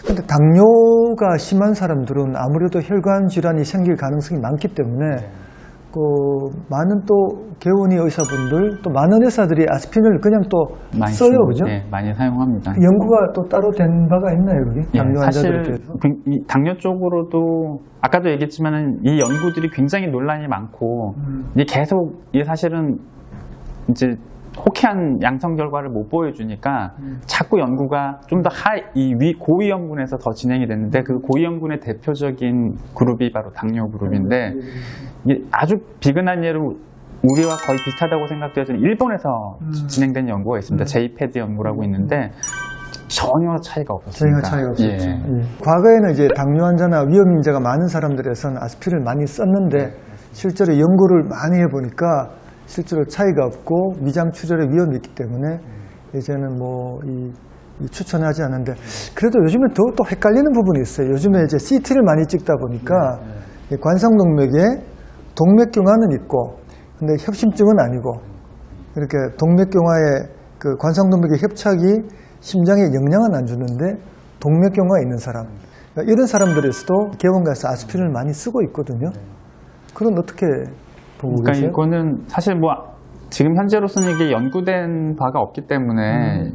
근데 당뇨가 심한 사람들은 아무래도 혈관 질환이 생길 가능성이 많기 때문에 그 많은 또 개원의 의사분들 또 많은 의사들이 아스피린을 그냥 또 많이 써요, 쓰고, 그죠? 네, 많이 사용합니다. 연구가 또 따로 된 바가 있나요, 여기? 당뇨 환자들에 사실 대해서? 이 당뇨 쪽으로도 아까도 얘기했지만은 이 연구들이 굉장히 논란이 많고 이게 계속 이게 사실은 이제 호쾌한 양성 결과를 못 보여주니까 자꾸 연구가 좀 더 고위험군에서 더 진행이 됐는데 그 고위험군의 대표적인 그룹이 바로 당뇨 그룹인데 이게 아주 비근한 예로 우리와 거의 비슷하다고 생각되어지는 일본에서 진행된 연구가 있습니다. 제이패드 연구라고 있는데 전혀 차이가 없었습니다. 전혀 차이가 없었죠. 예. 과거에는 이제 당뇨 환자나 위험 인자가 많은 사람들에서는 아스피린을 많이 썼는데 실제로 연구를 많이 해보니까 실제로 차이가 없고 미장 출혈의 위험이 있기 때문에 이제는 뭐 추천하지 않는데 그래도 요즘에 또 헷갈리는 부분이 있어요. 요즘에 이제 CT를 많이 찍다 보니까 이 관상동맥에 동맥경화는 있고 근데 협심증은 아니고 이렇게 동맥경화에 그 관상동맥의 협착이 심장에 영향은 안 주는데 동맥경화가 있는 사람 그러니까 이런 사람들에서도 개원 가서 아스피린을 많이 쓰고 있거든요. 그건 어떻게 보고 그러니까 계세요? 이거는 사실 뭐 지금 현재로서는 이게 연구된 바가 없기 때문에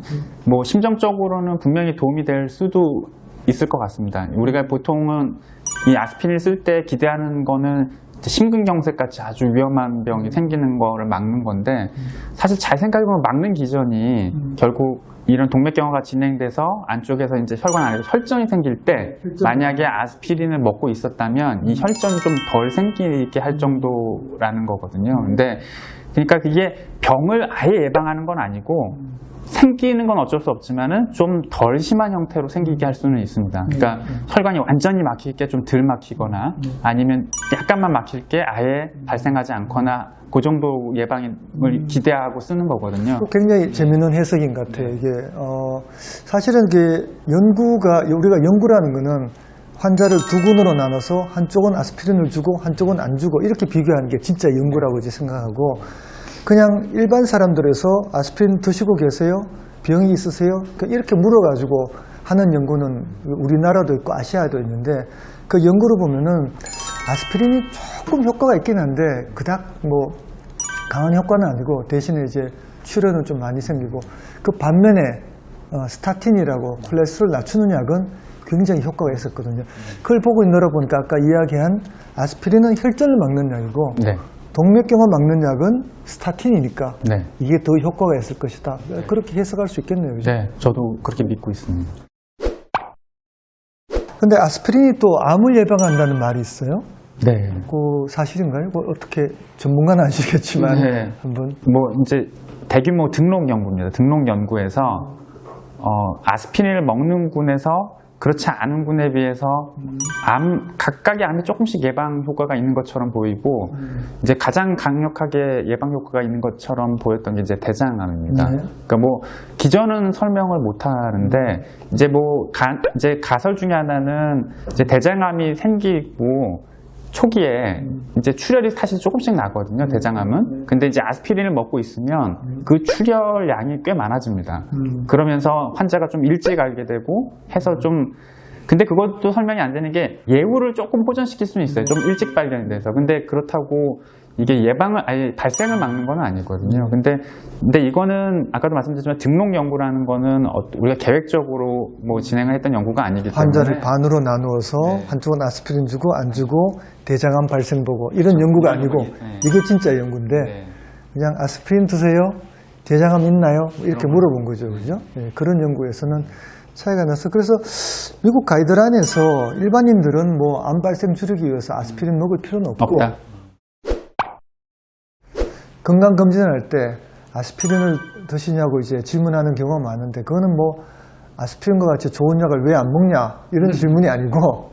뭐 심정적으로는 분명히 도움이 될 수도 있을 것 같습니다. 우리가 보통은 이 아스피린을 쓸 때 기대하는 거는 심근경색 같이 아주 위험한 병이 생기는 거를 막는 건데 사실 잘 생각해보면 막는 기전이 결국 이런 동맥경화가 진행돼서 안쪽에서 이제 혈관 안에서 혈전이 생길 때 만약에 아스피린을 먹고 있었다면 이 혈전이 좀 덜 생기게 할 정도라는 거거든요. 근데 그러니까 그게 병을 아예 예방하는 건 아니고 생기는 건 어쩔 수 없지만은 좀 덜 심한 형태로 생기게 할 수는 있습니다. 그러니까 혈관이 완전히 막힐 게 좀 덜 막히거나 아니면 약간만 막힐 게 아예 발생하지 않거나 그 정도 예방을 기대하고 쓰는 거거든요. 굉장히 재미있는 해석인 것 같아요. 이게 사실은 우리가 연구라는 거는 환자를 두 군으로 나눠서 한쪽은 아스피린을 주고 한쪽은 안 주고 이렇게 비교하는 게 진짜 연구라고 이제 생각하고 그냥 일반 사람들에서 아스피린 드시고 계세요? 병이 있으세요? 이렇게 물어가지고 하는 연구는 우리나라도 있고 아시아도 있는데 그 연구를 보면은 아스피린이 조금 효과가 있긴 한데 그닥 뭐 강한 효과는 아니고 대신에 이제 출혈은 좀 많이 생기고 그 반면에 스타틴이라고 콜레스테롤 낮추는 약은 굉장히 효과가 있었거든요. 그걸 보고 있느라 보니까 아까 이야기한 아스피린은 혈전을 막는 약이고 네. 동맥경화 막는 약은 스타틴이니까 네. 이게 더 효과가 있을 것이다. 그렇게 해석할 수 있겠네요. 그죠? 네, 저도 그렇게 믿고 있습니다. 근데 아스피린이 또 암을 예방한다는 말이 있어요. 네. 그 사실인가요? 어떻게 전문가는 아시겠지만 네. 한번 뭐 이제 대규모 등록 연구입니다. 등록 연구에서 아스피린을 먹는 군에서 그렇지 않은 군에 비해서 각각의 암에 조금씩 예방 효과가 있는 것처럼 보이고 이제 가장 강력하게 예방 효과가 있는 것처럼 보였던 게 이제 대장암입니다. 그러니까 뭐 기전은 설명을 못 하는데 이제 뭐 이제 가설 중에 하나는 이제 대장암이 생기고 초기에 이제 출혈이 사실 조금씩 나거든요, 대장암은. 근데 이제 아스피린을 먹고 있으면 그 출혈량이 꽤 많아집니다. 그러면서 환자가 좀 일찍 알게 되고 해서 근데 그것도 설명이 안 되는 게 예후를 조금 호전시킬 수는 있어요. 좀 일찍 발견이 돼서. 근데 그렇다고 이게 아예 발생을 막는 건 아니거든요. 근데 이거는 아까도 말씀드렸지만 등록 연구라는 거는 우리가 계획적으로 뭐 진행을 했던 연구가 아니기 때문에 환자를 반으로 나누어서 한쪽은 아스피린 주고 안 주고 대장암 발생 보고 이런 연구가 아니고 이게 진짜 연구인데 그냥 아스피린 드세요? 대장암 있나요? 이렇게 물어본 거죠. 그죠? 그런 연구에서는 차이가 나서 그래서 미국 가이드라인에서 일반인들은 뭐 암 발생 줄이기 위해서 아스피린 먹을 필요는 없고 없다. 건강검진을 할 때 아스피린을 드시냐고 이제 질문하는 경우가 많은데 그거는 뭐 아스피린과 같이 좋은 약을 왜 안 먹냐 이런 질문이 아니고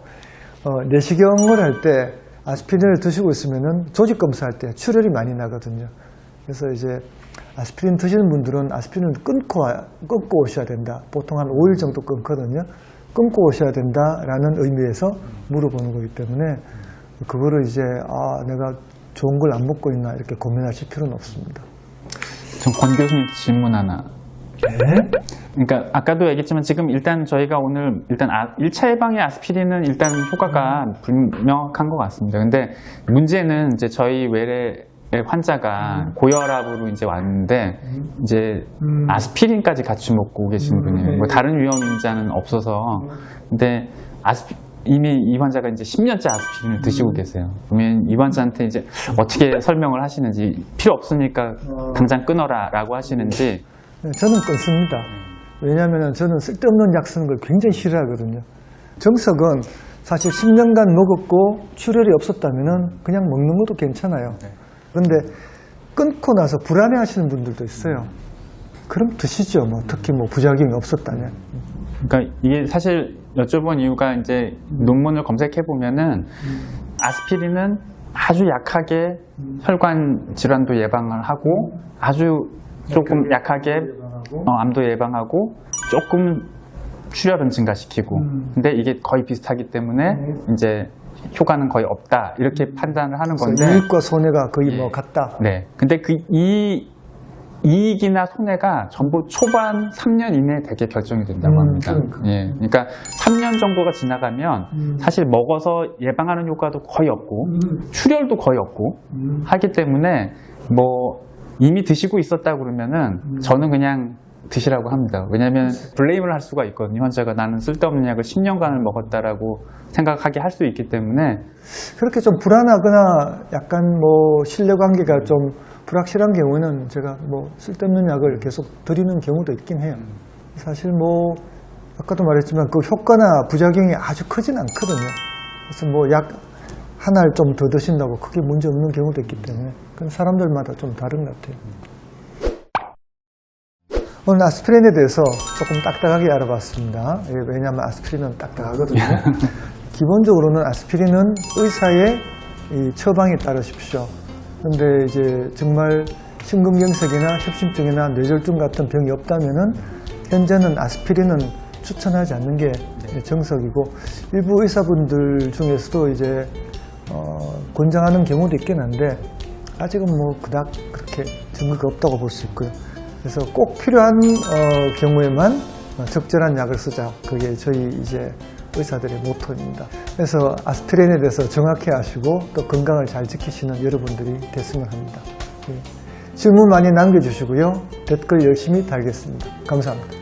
내시경을 할 때 아스피린을 드시고 있으면은 조직 검사할 때 출혈이 많이 나거든요. 그래서 이제 아스피린 드시는 분들은 아스피린을 끊고 오셔야 된다. 보통 한 5일 정도 끊거든요. 끊고 오셔야 된다라는 의미에서 물어보는 거기 때문에 그거를 이제 내가 좋은 걸 안 먹고 있나 이렇게 고민하실 필요는 없습니다. 전 권 교수님 질문 하나 그러니까 아까도 얘기했지만 지금 일단 저희가 오늘 일단 1차 예방의 아스피린은 일단 효과가 불명확한 것 같습니다. 근데 문제는 이제 저희 외래 환자가 고혈압으로 이제 왔는데 이제 아스피린까지 같이 먹고 계신 분이에요. 뭐 다른 위험 인자는 없어서 근데 이미 이 환자가 이제 10년째 아스피린을 드시고 계세요. 그러면 이 환자한테 이제 어떻게 설명을 하시는지 필요 없으니까 당장 끊어라라고 하시는지 저는 끊습니다. 왜냐하면 저는 쓸데없는 약 쓰는 걸 굉장히 싫어하거든요. 정석은 사실 10년간 먹었고 출혈이 없었다면 그냥 먹는 것도 괜찮아요. 그런데 끊고 나서 불안해 하시는 분들도 있어요. 그럼 드시죠. 뭐 특히 뭐 부작용이 없었다면. 그러니까 이게 사실 여쭤본 이유가 이제 논문을 검색해 보면은 아스피린은 아주 약하게 혈관 질환도 예방을 하고 아주 조금 약하게 암도 예방하고 조금 출혈은 증가시키고 근데 이게 거의 비슷하기 때문에 이제 효과는 거의 없다 이렇게 판단을 하는 건데 이익과 손해가 거의 뭐 같다. 네. 근데 그 이익이나 손해가 전부 초반 3년 이내에 되게 결정이 된다고 합니다. 예. 그러니까 3년 정도가 지나가면 사실 먹어서 예방하는 효과도 거의 없고 출혈도 거의 없고 하기 때문에 뭐 이미 드시고 있었다 그러면은 저는 그냥 드시라고 합니다. 왜냐하면 블레임을 할 수가 있거든요. 환자가 나는 쓸데없는 약을 10년간을 먹었다라고 생각하게 할 수 있기 때문에 그렇게 좀 불안하거나 약간 뭐 신뢰관계가 좀 불확실한 경우는 제가 뭐 쓸데없는 약을 계속 드리는 경우도 있긴 해요. 사실 뭐 아까도 말했지만 그 효과나 부작용이 아주 크진 않거든요. 그래서 뭐 약 하나를 좀 더 드신다고 크게 문제 없는 경우도 있기 때문에 그건 사람들마다 좀 다른 것 같아요. 오늘 아스피린에 대해서 조금 딱딱하게 알아봤습니다. 왜냐하면 아스피린은 딱딱하거든요. 기본적으로는 아스피린은 의사의 이 처방에 따르십시오. 근데 이제 정말 심근경색이나 협심증이나 뇌졸중 같은 병이 없다면은 현재는 아스피린은 추천하지 않는 게 정석이고 일부 의사분들 중에서도 이제 권장하는 경우도 있긴 한데 아직은 뭐 그닥 그렇게 증거가 없다고 볼 수 있고요. 그래서 꼭 필요한 경우에만 적절한 약을 쓰자. 그게 저희 이제 의사들의 모토입니다. 그래서 아스피린에 대해서 정확히 아시고 또 건강을 잘 지키시는 여러분들이 됐으면 합니다. 질문 많이 남겨주시고요. 댓글 열심히 달겠습니다. 감사합니다.